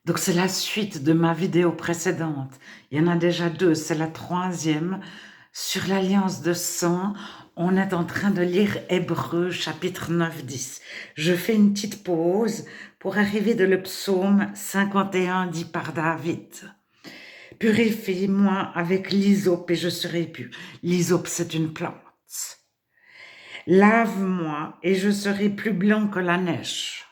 Donc c'est la suite de ma vidéo précédente. Il y en a déjà 2, c'est la 3e. Sur l'alliance de sang, on est en train de lire Hébreux chapitre 9-10. Je fais une petite pause pour arriver de le psaume 51 dit par David. Purifie-moi avec l'hysope et je serai pur. L'hysope, c'est une plante. Lave-moi et je serai plus blanc que la neige.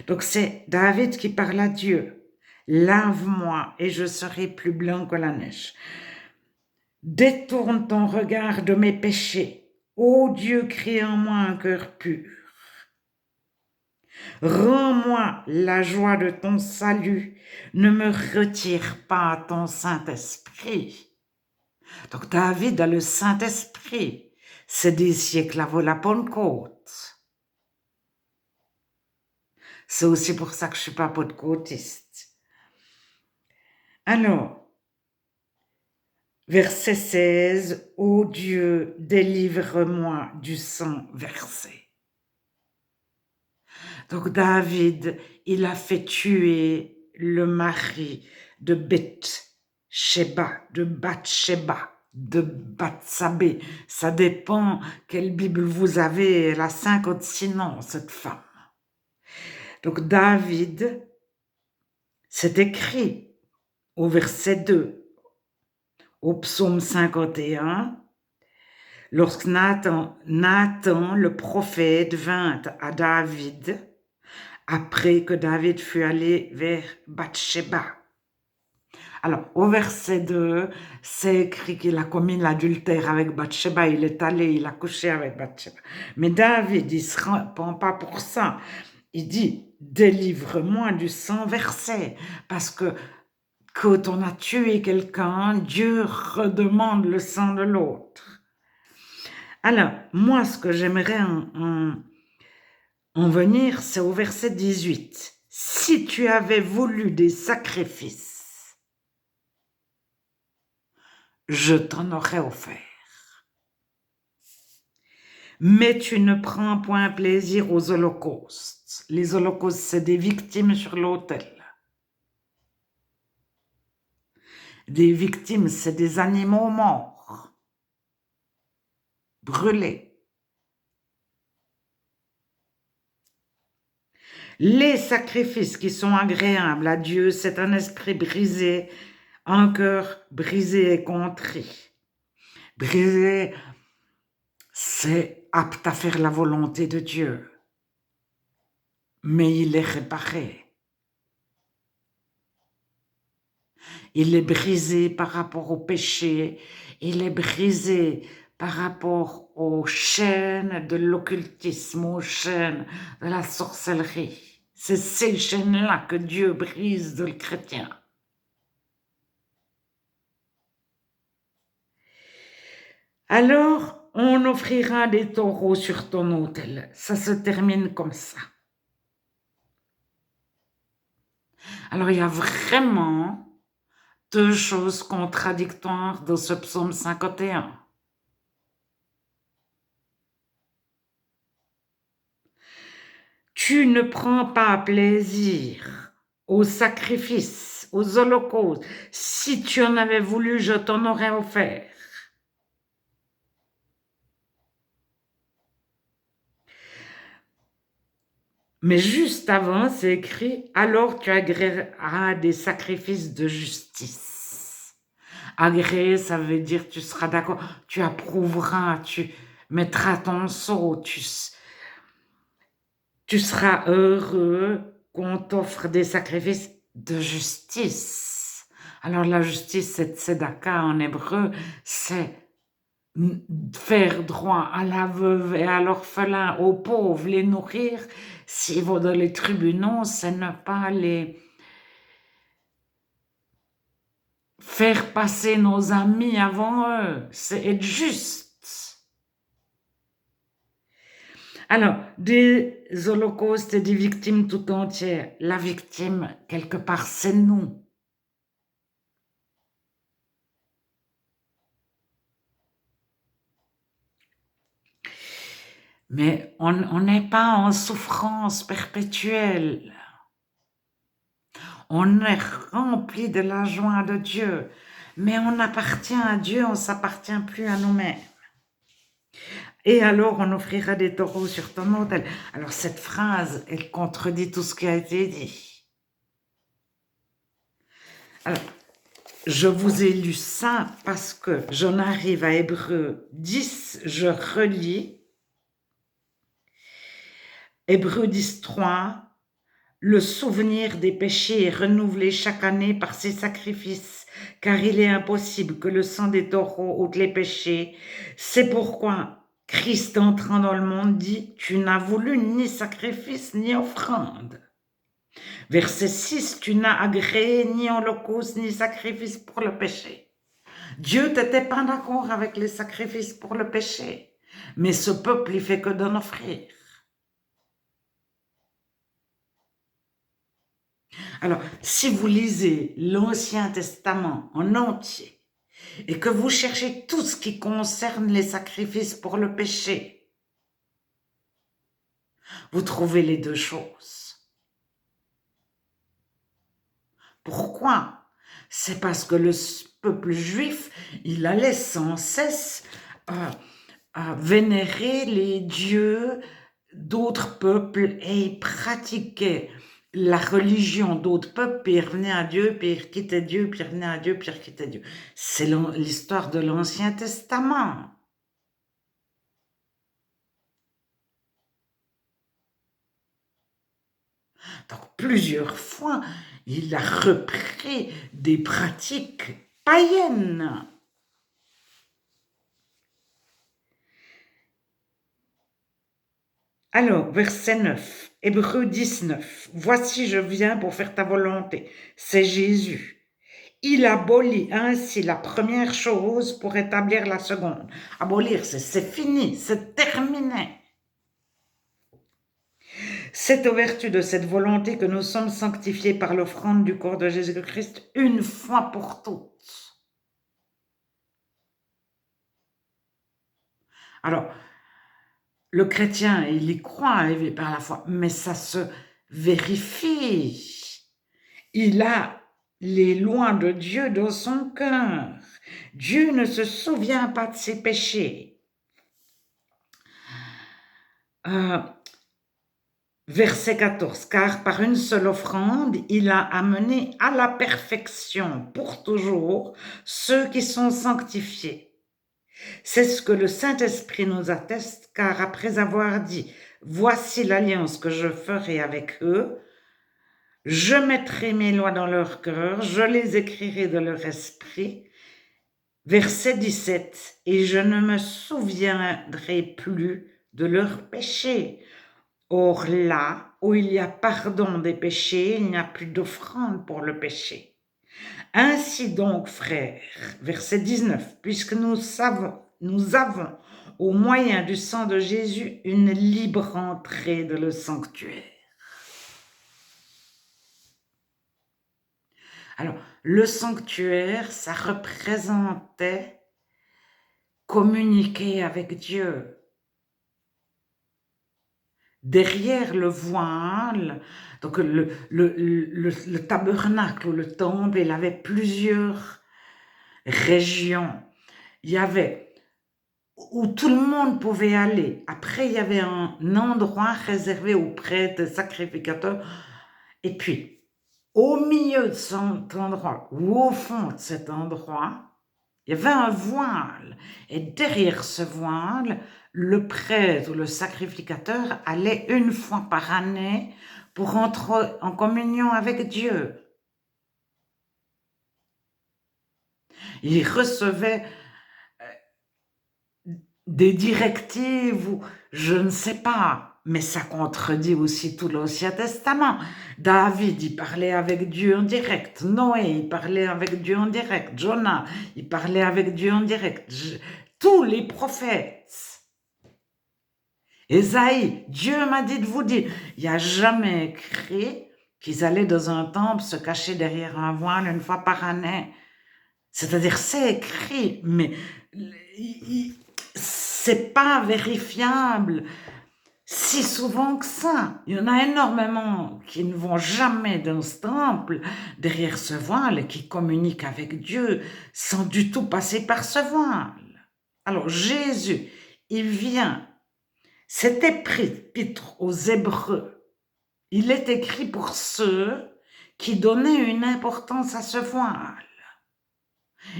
Donc c'est David qui parle à Dieu. Lave-moi et je serai plus blanc que la neige. Détourne ton regard de mes péchés. Ô Dieu, crée en moi un cœur pur. Rends-moi la joie de ton salut. Ne me retire pas ton Saint-Esprit. Donc David a le Saint-Esprit. C'est des siècles avant la Pentecôte. C'est aussi pour ça que je ne suis pas pentecôtiste. Alors, verset 16, ô Dieu, délivre-moi du sang versé. Donc David, il a fait tuer le mari de Bathsheba, de Bathsabée. Ça dépend quelle Bible vous avez, elle a 56 noms, cette femme. Donc David, c'est écrit au verset 2, au psaume 51, lorsque Nathan, le prophète, vint à David, après que David fut allé vers Bathsheba. Alors, au verset 2, c'est écrit qu'il a commis l'adultère avec Bathsheba, il est allé, il a couché avec Bathsheba. Mais David, il ne se répand pas pour ça. Il dit, délivre-moi du sang versé, parce que quand on a tué quelqu'un, Dieu redemande le sang de l'autre. Alors, moi, ce que j'aimerais en venir, c'est au verset 18. Si tu avais voulu des sacrifices, je t'en aurais offert. Mais tu ne prends point plaisir aux holocaustes. Les holocaustes, c'est des victimes sur l'autel. Des victimes, c'est des animaux morts, brûlés. Les sacrifices qui sont agréables à Dieu, c'est un esprit brisé, un cœur brisé et contrit. Brisé, c'est apte à faire la volonté de Dieu, mais il est réparé. Il est brisé par rapport au péché, il est brisé par rapport aux chaînes de l'occultisme, aux chaînes de la sorcellerie. C'est ces chaînes-là que Dieu brise de le chrétien. Alors, on offrira des taureaux sur ton autel. Ça se termine comme ça. Alors, il y a vraiment 2 choses contradictoires dans ce psaume 51. Tu ne prends pas plaisir aux sacrifices, aux holocaustes. Si tu en avais voulu, je t'en aurais offert. Mais juste avant, c'est écrit, alors tu agréeras des sacrifices de justice. Agréer, ça veut dire tu seras d'accord, tu approuveras, tu mettras ton sceau, tu seras heureux qu'on t'offre des sacrifices de justice. Alors la justice, c'est tzedaka en hébreu, c'est faire droit à la veuve et à l'orphelin, aux pauvres, les nourrir. S'ils vont dans les tribunaux, c'est ne pas les faire passer nos amis avant eux, c'est être juste. Alors, des holocaustes et des victimes tout entières, la victime, quelque part, c'est nous. Mais on n'est pas en souffrance perpétuelle. On est rempli de la joie de Dieu. Mais on appartient à Dieu, on ne s'appartient plus à nous-mêmes. Et alors, on offrira des taureaux sur ton autel. Alors, cette phrase, elle contredit tout ce qui a été dit. Alors, je vous ai lu ça parce que j'en arrive à Hébreux 10, je relis. Hébreux 10, 3. Le souvenir des péchés est renouvelé chaque année par ses sacrifices, car il est impossible que le sang des taureaux ôte les péchés. C'est pourquoi Christ, entrant dans le monde, dit « Tu n'as voulu ni sacrifice ni offrande ». Verset 6, « Tu n'as agréé ni holocauste ni sacrifice pour le péché ». Dieu n'était pas d'accord avec les sacrifices pour le péché, mais ce peuple, il fait que d'en offrir. Alors, si vous lisez l'Ancien Testament en entier et que vous cherchez tout ce qui concerne les sacrifices pour le péché, vous trouvez les deux choses. Pourquoi? C'est parce que le peuple juif, il allait sans cesse vénérer les dieux d'autres peuples et il pratiquait la religion d'autres peuples, puis il revenait à Dieu, puis il quittait Dieu, puis il revenait à Dieu, puis il quittait Dieu. C'est l'histoire de l'Ancien Testament. Donc, plusieurs fois, il a repris des pratiques païennes. Alors, verset 9, Hébreux 19. « Voici, je viens pour faire ta volonté. » C'est Jésus. Il abolit ainsi la première chose pour établir la seconde. Abolir, c'est fini, c'est terminé. C'est aux vertus de cette volonté que nous sommes sanctifiés par l'offrande du corps de Jésus-Christ une fois pour toutes. Alors, le chrétien, il y croit par la foi, mais ça se vérifie. Il a les lois de Dieu dans son cœur. Dieu ne se souvient pas de ses péchés. Verset 14, car par une seule offrande, il a amené à la perfection pour toujours ceux qui sont sanctifiés. C'est ce que le Saint-Esprit nous atteste, car après avoir dit « Voici l'alliance que je ferai avec eux, je mettrai mes lois dans leur cœur, je les écrirai de leur esprit. » Verset 17, « Et je ne me souviendrai plus de leurs péchés. » Or là où il y a pardon des péchés, il n'y a plus d'offrande pour le péché. Ainsi donc, frères, verset 19, puisque nous avons, au moyen du sang de Jésus, une libre entrée dans le sanctuaire. Alors, le sanctuaire, ça représentait communiquer avec Dieu. Derrière le voile, donc le tabernacle ou le temple, il avait plusieurs régions. Il y avait où tout le monde pouvait aller. Après, il y avait un endroit réservé aux prêtres, sacrificateurs. Et puis, au milieu de cet endroit, ou au fond de cet endroit, il y avait un voile. Et derrière ce voile, le prêtre ou le sacrificateur allait une fois par année pour entrer en communion avec Dieu. Il recevait des directives ou je ne sais pas, mais ça contredit aussi tout l'Ancien Testament. David, il parlait avec Dieu en direct. Noé, il parlait avec Dieu en direct. Jonas, il parlait avec Dieu en direct. Tous les prophètes. Ésaïe, Dieu m'a dit de vous dire, il n'y a jamais écrit qu'ils allaient dans un temple se cacher derrière un voile une fois par année. C'est-à-dire, c'est écrit, mais c'est pas vérifiable. si souvent que ça. Il y en a énormément qui ne vont jamais dans ce temple, derrière ce voile, et qui communiquent avec Dieu sans du tout passer par ce voile. Alors Jésus, il vient, cet épître aux Hébreux, il est écrit pour ceux qui donnaient une importance à ce voile.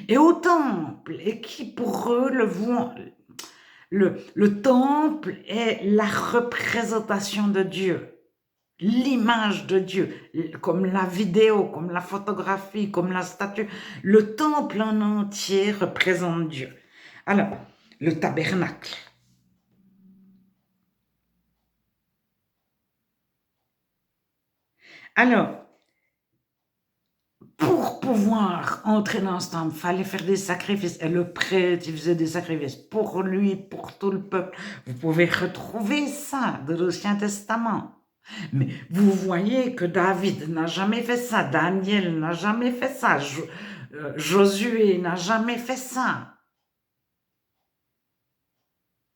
Et au temple, et qui pour eux, le temple est la représentation de Dieu, l'image de Dieu, comme la vidéo, comme la photographie, comme la statue. Le temple en entier représente Dieu. Alors, le tabernacle. Alors, pour pouvoir entrer dans ce temple, il fallait faire des sacrifices. Et le prêtre, il faisait des sacrifices pour lui, pour tout le peuple. Vous pouvez retrouver ça dans l'Ancien Testament. Mais vous voyez que David n'a jamais fait ça, Daniel n'a jamais fait ça, Josué n'a jamais fait ça.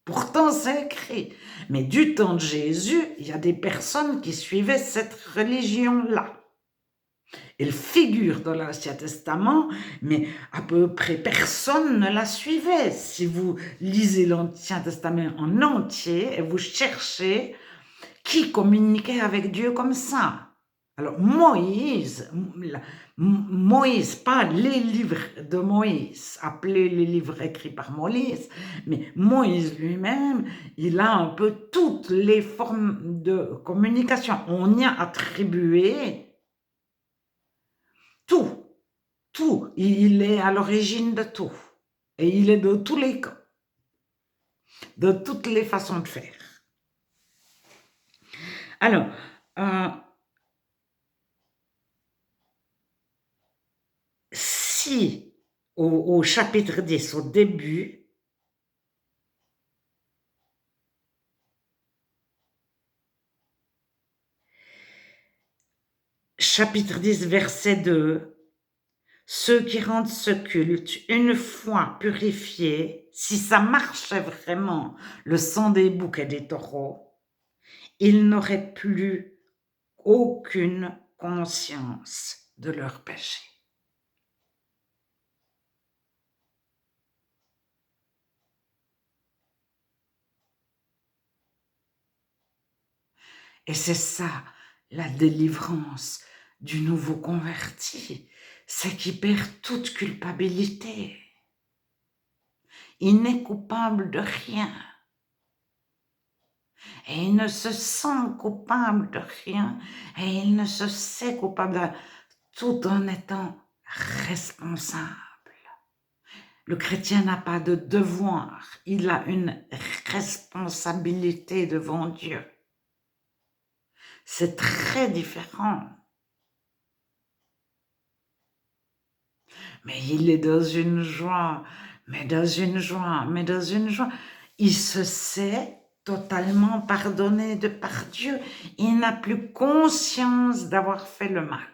Pourtant, c'est écrit. Mais du temps de Jésus, il y a des personnes qui suivaient cette religion-là. Elle figure dans l'Ancien Testament, mais à peu près personne ne la suivait. Si vous lisez l'Ancien Testament en entier et vous cherchez qui communiquait avec Dieu comme ça. Alors Moïse, pas les livres de Moïse, appelés les livres écrits par Moïse, mais Moïse lui-même, il a un peu toutes les formes de communication. On y a attribué tout, il est à l'origine de tout. Et il est de tous les cas, de toutes les façons de faire. Alors, si au chapitre 10, au début, chapitre 10, verset 2, ceux qui rendent ce culte, une fois purifiés, si ça marchait vraiment, le sang des boucs et des taureaux, ils n'auraient plus aucune conscience de leurs péchés. Et c'est ça, la délivrance du nouveau converti, c'est qu'il perd toute culpabilité. Il n'est coupable de rien. Et il ne se sent coupable de rien. Et il ne se sait coupable de rien, tout en étant responsable. Le chrétien n'a pas de devoir, il a une responsabilité devant Dieu. C'est très différent. Mais il est dans une joie, mais dans une joie. Il se sait totalement pardonné de par Dieu. Il n'a plus conscience d'avoir fait le mal.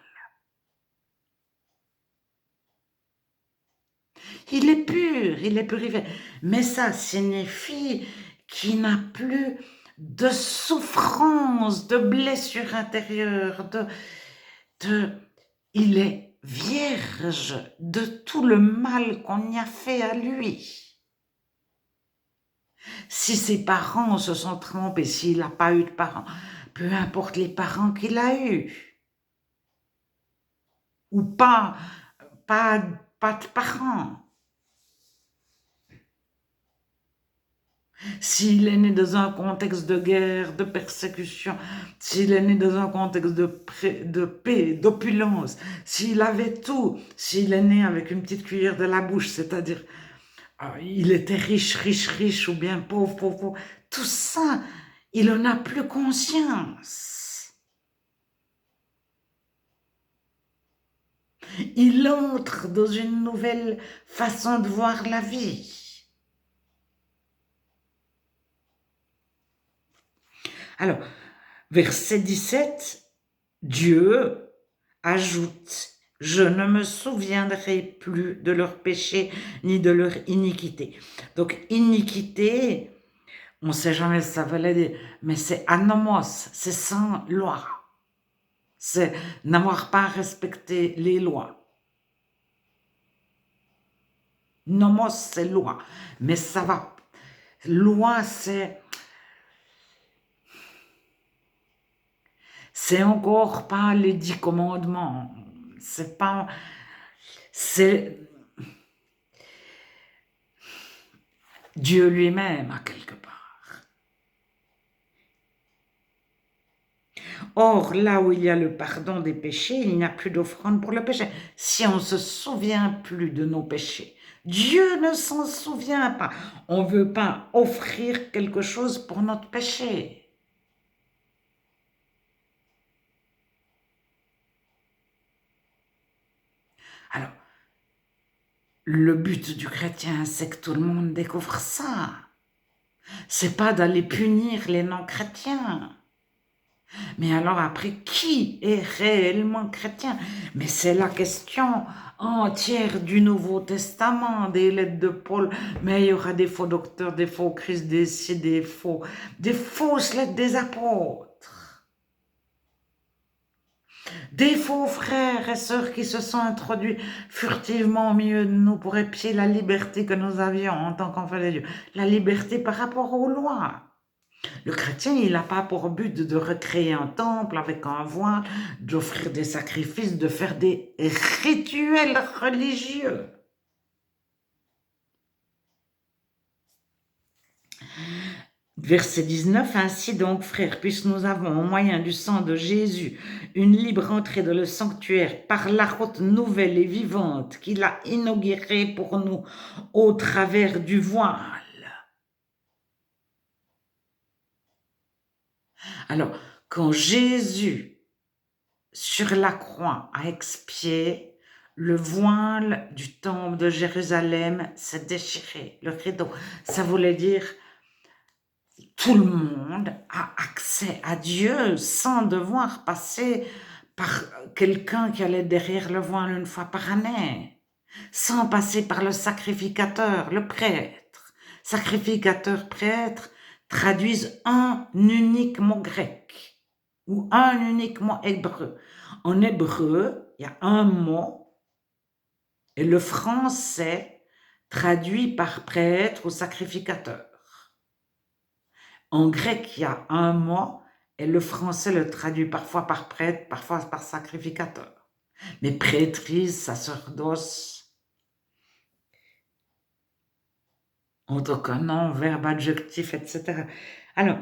Il est pur, il est purifié. Mais ça signifie qu'il n'a plus de souffrance, de blessure intérieure, il est vierge de tout le mal qu'on y a fait à lui. Si ses parents se sont trompés, s'il n'a pas eu de parents, peu importe les parents qu'il a eus, ou pas de parents. S'il est né dans un contexte de guerre, de persécution, s'il est né dans un contexte de paix, d'opulence, s'il avait tout, s'il est né avec une petite cuillère de la bouche, c'est-à-dire il était riche, ou bien pauvre, tout ça, il n'en a plus conscience. Il entre dans une nouvelle façon de voir la vie. Alors, verset 17, Dieu ajoute, « Je ne me souviendrai plus de leurs péchés ni de leur iniquité. » Donc, iniquité, On ne sait jamais ce que ça veut dire, mais c'est anomos, c'est sans loi. C'est n'avoir pas respecté les lois. Nomos, c'est loi, mais ça va. Loi, c'est encore pas les 10 commandements. C'est pas, c'est Dieu lui-même, à quelque part. Or, là où il y a le pardon des péchés, il n'y a plus d'offrande pour le péché. Si on ne se souvient plus de nos péchés, Dieu ne s'en souvient pas. On ne veut pas offrir quelque chose pour notre péché. Alors, le but du chrétien, c'est que tout le monde découvre ça. C'est pas d'aller punir les non-chrétiens. Mais alors après, qui est réellement chrétien? Mais c'est la question entière du Nouveau Testament, des lettres de Paul. Mais il y aura des faux docteurs, des faux Christ, des fausses lettres des apôtres. Des faux frères et sœurs qui se sont introduits furtivement au milieu de nous pour épier la liberté que nous avions en tant qu'enfants de Dieu. La liberté par rapport aux lois. Le chrétien, il n'a pas pour but de recréer un temple avec un voile, d'offrir des sacrifices, de faire des rituels religieux. Verset 19, ainsi donc, frères, puisque nous avons, au moyen du sang de Jésus, une libre entrée dans le sanctuaire par la route nouvelle et vivante qu'il a inaugurée pour nous au travers du voile. Alors, quand Jésus, sur la croix, a expié, le voile du temple de Jérusalem s'est déchiré, le rideau. Ça voulait dire tout le monde a accès à Dieu sans devoir passer par quelqu'un qui allait derrière le voile une fois par année, sans passer par le sacrificateur, le prêtre. Sacrificateur, prêtre traduisent un unique mot grec ou un unique mot hébreu. En hébreu, il y a un mot et le français traduit par prêtre ou sacrificateur. En grec, il y a un mot et le français le traduit parfois par prêtre, parfois par sacrificateur. Mais prêtrise, sacerdoce, en tant que nom, verbe, adjectif, etc. Alors,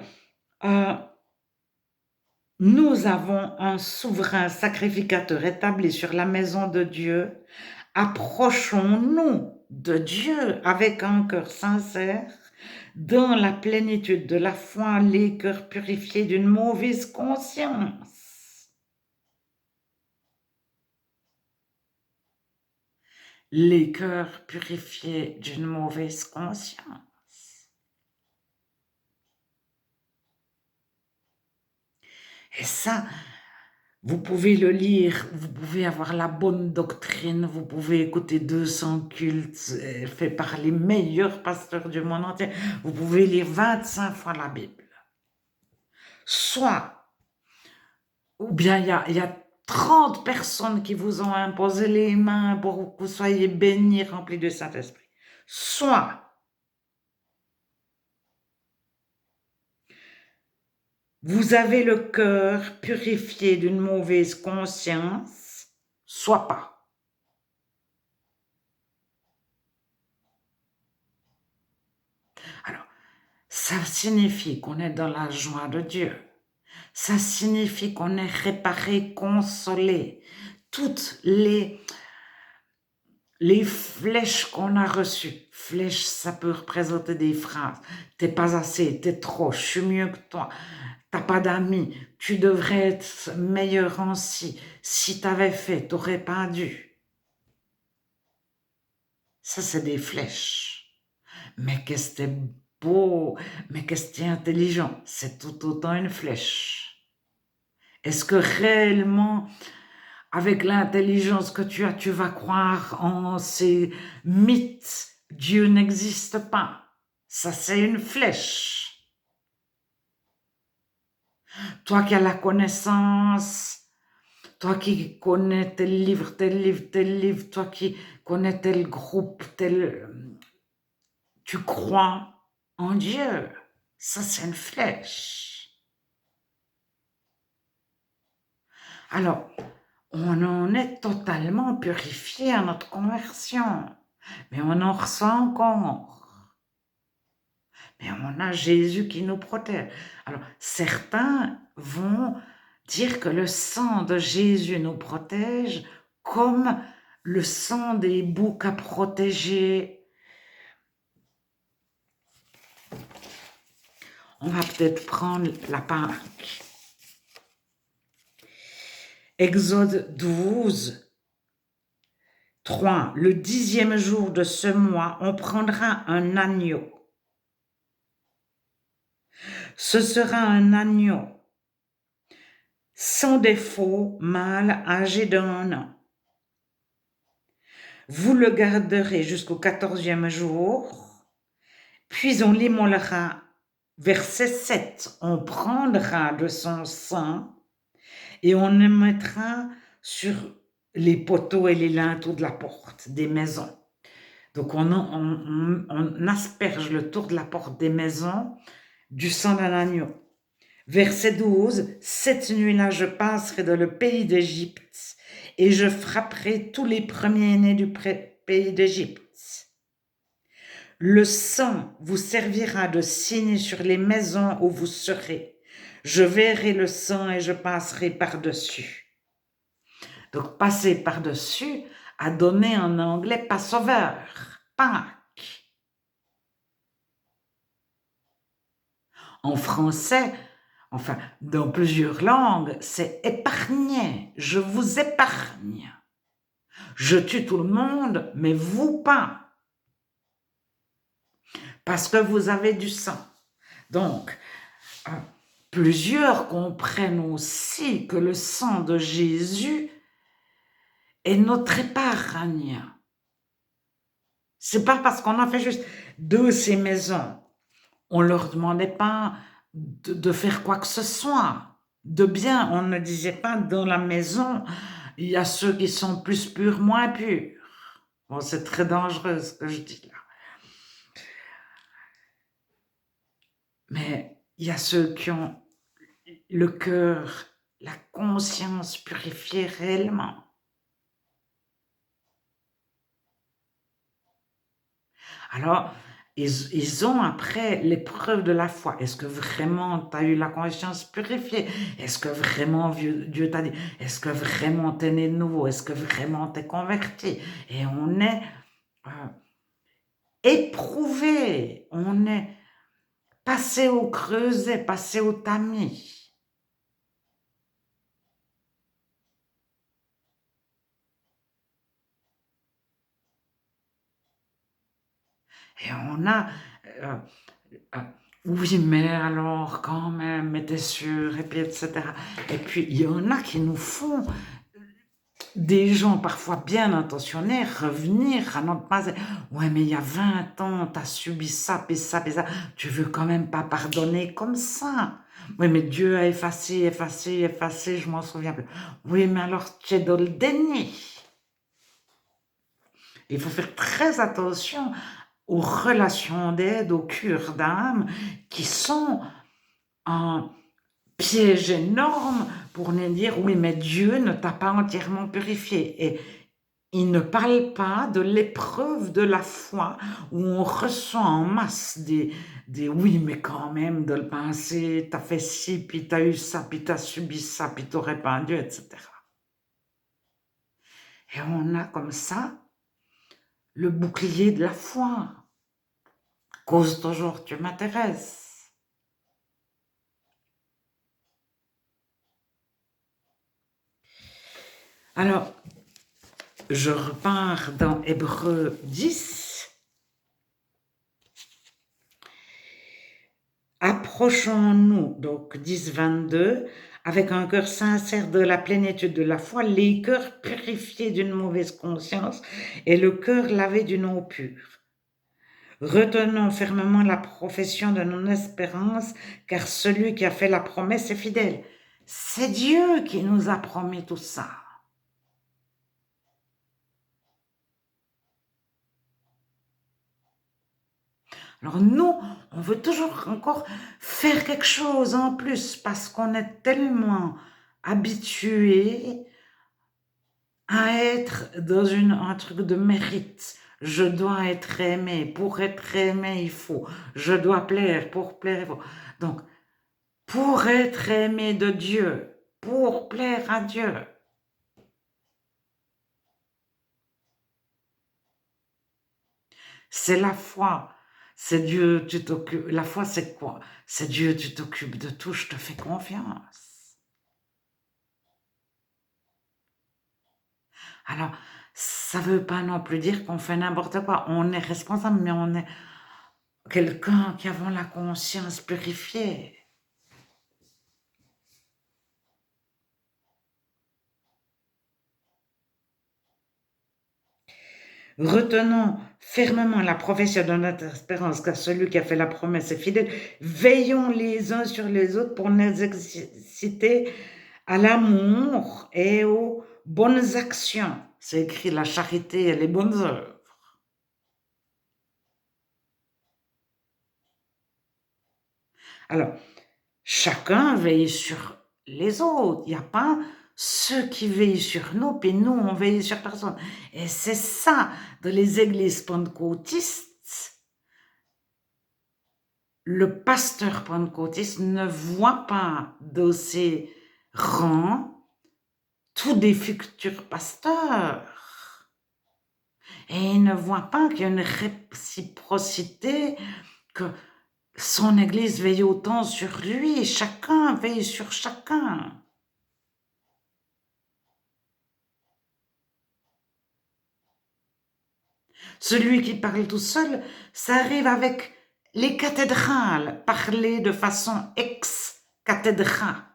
nous avons un souverain sacrificateur établi sur la maison de Dieu. Approchons-nous de Dieu avec un cœur sincère, dans la plénitude de la foi, les cœurs purifiés d'une mauvaise conscience. Les cœurs purifiés d'une mauvaise conscience. Et ça, vous pouvez le lire, vous pouvez avoir la bonne doctrine, vous pouvez écouter 200 cultes faits par les meilleurs pasteurs du monde entier, vous pouvez lire 25 fois la Bible. Soit, ou bien il y a 30 personnes qui vous ont imposé les mains pour que vous soyez bénis, remplis de Saint-Esprit. Soit, vous avez le cœur purifié d'une mauvaise conscience, soit pas. Alors, ça signifie qu'on est dans la joie de Dieu. Ça signifie qu'on est réparé, consolé. Toutes les flèches qu'on a reçues. Flèches, ça peut représenter des phrases. T'es pas assez, t'es trop, je suis mieux que toi. T'as pas d'amis, tu devrais être meilleur en ci. Si t'avais fait, t'aurais pas dû. Ça, c'est des flèches. Mais qu'est-ce que c'est beau, mais qu'est-ce que c'est intelligent. C'est tout autant une flèche. Est-ce que réellement, avec l'intelligence que tu as, tu vas croire en ces mythes? Dieu n'existe pas. Ça, c'est une flèche. Toi qui as la connaissance, toi qui connais tel livre, tel livre, tel livre, toi qui connais tel groupe, tel... Tu crois en Dieu. Ça, c'est une flèche. Alors, on en est totalement purifié à notre conversion, mais on en reçoit encore. Mais on a Jésus qui nous protège. Alors, certains vont dire que le sang de Jésus nous protège comme le sang des boucs a protégé. On va peut-être prendre la Pâque. Exode 12, 3. Le 10e jour de ce mois, on prendra un agneau. Ce sera un agneau sans défaut, mâle, âgé d'1 an. Vous le garderez jusqu'au 14e jour, puis on l'immolera. Verset 7, on prendra de son sang et on le mettra sur les poteaux et les linteaux de la porte des maisons. Donc on asperge le tour de la porte des maisons du sang d'un agneau. Verset 12, cette nuit-là je passerai dans le pays d'Égypte et je frapperai tous les premiers-nés du pays d'Égypte. Le sang vous servira de signe sur les maisons où vous serez. Je verrai le sang et je passerai par-dessus. Donc, passer par-dessus a donné en anglais Passover, Pâques. En français, enfin, dans plusieurs langues, c'est épargner. Je vous épargne. Je tue tout le monde, mais vous pas. Parce que vous avez du sang. Donc, plusieurs comprennent aussi que le sang de Jésus est notre épargne. C'est pas parce qu'on a fait juste de ces maisons. On leur demandait pas de faire quoi que ce soit. De bien, on ne disait pas dans la maison, il y a ceux qui sont plus purs, moins purs. Bon, c'est très dangereux ce que je dis là. Mais il y a ceux qui ont le cœur, la conscience purifiée réellement. Alors, ils ont après l'épreuve de la foi. Est-ce que vraiment tu as eu la conscience purifiée? Est-ce que vraiment Dieu t'a dit? Est-ce que vraiment tu es né de nouveau? Est-ce que vraiment tu es converti? Et on est éprouvé, on est passé au creuset, passé au tamis. Et on a... oui, mais alors, quand même, mais t'es sûr, et puis, etc. Et puis, il y en a qui nous font, des gens parfois bien intentionnés, revenir à notre base. Ouais, mais il y a 20 ans, t'as subi ça, puis ça, puis ça. Tu veux quand même pas pardonner comme ça. Oui, mais Dieu a effacé, effacé, effacé, je m'en souviens plus. Oui, mais alors, tu es dans le déni. Il faut faire très attention aux relations d'aide, aux cures d'âme, qui sont un piège énorme pour nous dire « oui, mais Dieu ne t'a pas entièrement purifié ». Et il ne parle pas de l'épreuve de la foi où on reçoit en masse des oui, mais quand même, de le penser, t'as fait ci, puis t'as eu ça, puis t'as subi ça, puis t'aurais pas Dieu, etc. Et on a comme ça le bouclier de la foi. Cause toujours, tu m'intéresses. Alors, je repars dans Hébreux 10. Approchons-nous, donc 10, 22, avec un cœur sincère de la plénitude de la foi, les cœurs purifiés d'une mauvaise conscience et le cœur lavé d'une eau pure. Retenons fermement la profession de notre espérance, car celui qui a fait la promesse est fidèle. C'est Dieu qui nous a promis tout ça. Alors nous, on veut toujours encore faire quelque chose en plus parce qu'on est tellement habitué à être dans un truc de mérite. Je dois être aimé. Pour être aimé, il faut. Je dois plaire. Pour plaire, il faut. Donc, pour être aimé de Dieu, pour plaire à Dieu. C'est la foi. C'est Dieu, tu t'occupes. La foi, c'est quoi? C'est Dieu, tu t'occupes de tout, je te fais confiance. Alors, ça ne veut pas non plus dire qu'on fait n'importe quoi. On est responsable, mais on est quelqu'un qui a la conscience purifiée. Retenons fermement la profession de notre espérance, car celui qui a fait la promesse est fidèle. Veillons les uns sur les autres pour nous exciter à l'amour et aux bonnes actions. C'est écrit la charité et les bonnes œuvres. Alors, chacun veille sur les autres. Il n'y a pas ceux qui veillent sur nous, puis nous, on veille sur personne. Et c'est ça, dans les églises pentecôtistes, le pasteur pentecôtiste ne voit pas dans ses rangs tous des futurs pasteurs. Et il ne voit pas qu'il y a une réciprocité, que son église veille autant sur lui, chacun veille sur chacun. Celui qui parle tout seul, ça arrive avec les cathédrales, parler de façon ex-cathédrale.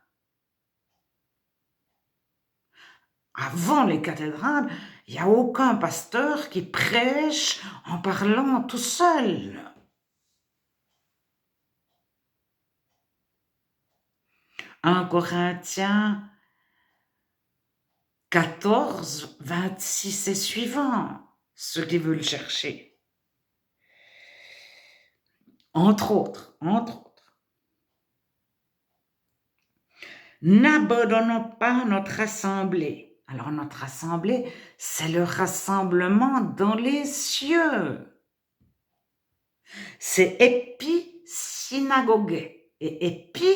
Avant les cathédrales, il n'y a aucun pasteur qui prêche en parlant tout seul. 1 Corinthiens 14, 26 et suivant, ceux qui veulent chercher. Entre autres. N'abandonnons pas notre assemblée. Alors notre assemblée, c'est le rassemblement dans les cieux. C'est épi-synagogue. Et épi,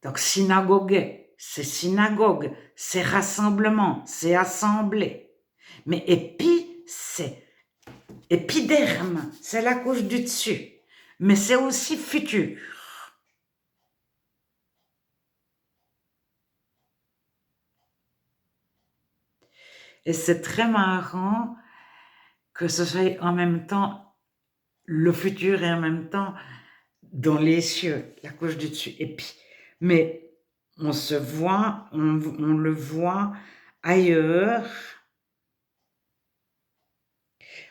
donc synagogue, c'est synagogue, c'est rassemblement, c'est assemblée. Mais épi, c'est épiderme, c'est la couche du dessus. Mais c'est aussi futur. Et c'est très marrant que ce soit en même temps le futur et en même temps dans les cieux, la couche du dessus. Et puis, mais on le voit ailleurs.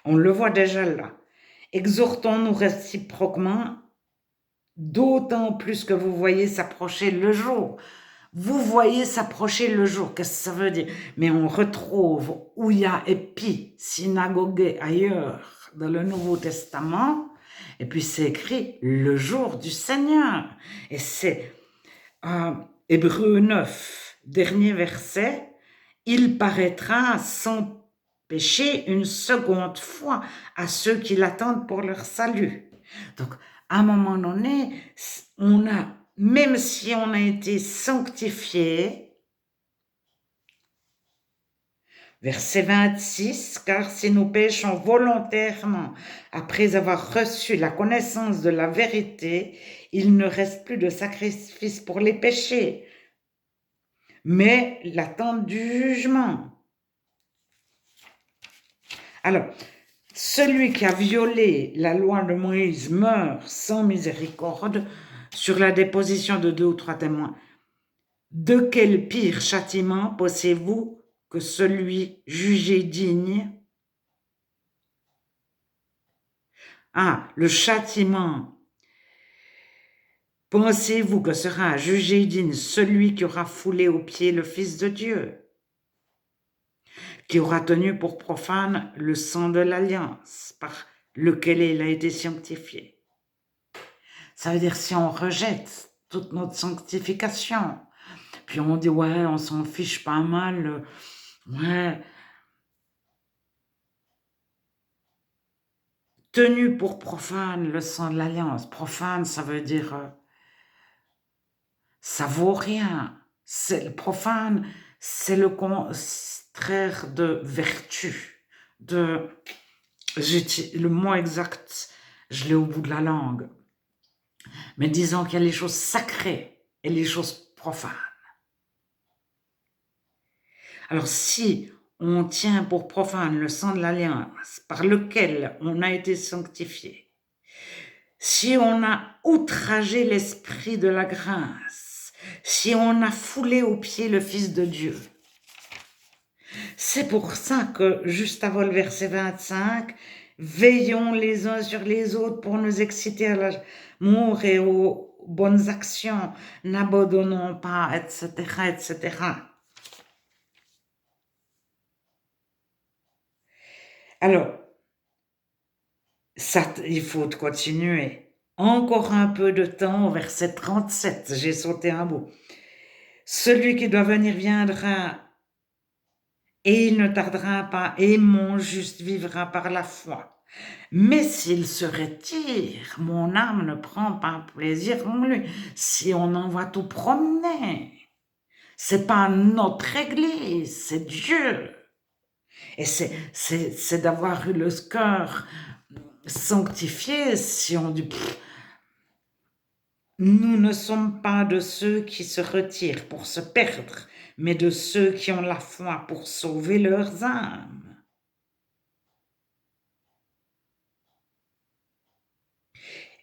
On le voit déjà là. Exhortons-nous réciproquement, d'autant plus que vous voyez s'approcher le jour. Vous voyez s'approcher le jour, qu'est-ce que ça veut dire? Mais on retrouve où il y a épi, synagogue ailleurs dans le Nouveau Testament, et puis c'est écrit le jour du Seigneur. Et c'est Hébreux 9, dernier verset, il paraîtra sans péché une seconde fois à ceux qui l'attendent pour leur salut. Donc, à un moment donné, on a, même si on a été sanctifié, verset 26, car si nous péchons volontairement après avoir reçu la connaissance de la vérité, il ne reste plus de sacrifice pour les péchés, mais l'attente du jugement. Alors, celui qui a violé la loi de Moïse meurt sans miséricorde sur la déposition de 2 ou 3 témoins. De quel pire châtiment pensez-vous que celui jugé digne? Ah, le châtiment. Pensez-vous que sera jugé digne celui qui aura foulé aux pieds le Fils de Dieu, qui aura tenu pour profane le sang de l'alliance par lequel il a été sanctifié? Ça veut dire si on rejette toute notre sanctification, puis on dit ouais, on s'en fiche pas mal, ouais, tenu pour profane le sang de l'alliance. Profane, ça veut dire ça vaut rien. C'est le profane, c'est le contraire de vertu. De, le mot exact, je l'ai au bout de la langue. Mais disons qu'il y a les choses sacrées et les choses profanes. Alors si on tient pour profane le sang de l'alliance par lequel on a été sanctifié, si on a outragé l'esprit de la grâce, si on a foulé aux pieds le Fils de Dieu, c'est pour ça que juste avant le verset 25, veillons les uns sur les autres pour nous exciter à l'amour et aux bonnes actions, n'abandonnons pas, etc., etc. Alors, ça, il faut continuer. Encore un peu de temps, au verset 37, j'ai sauté un bout. Celui qui doit venir viendra, et il ne tardera pas, et mon juste vivra par la foi. Mais s'il se retire, mon âme ne prend pas plaisir en lui. Si on envoie tout promener, c'est pas notre église, c'est Dieu. Et c'est d'avoir eu le cœur sanctifié si on dit nous ne sommes pas de ceux qui se retirent pour se perdre, mais de ceux qui ont la foi pour sauver leurs âmes.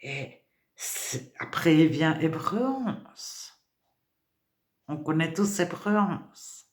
Et après vient Hébreu 11. On connaît tous Hébreu 11.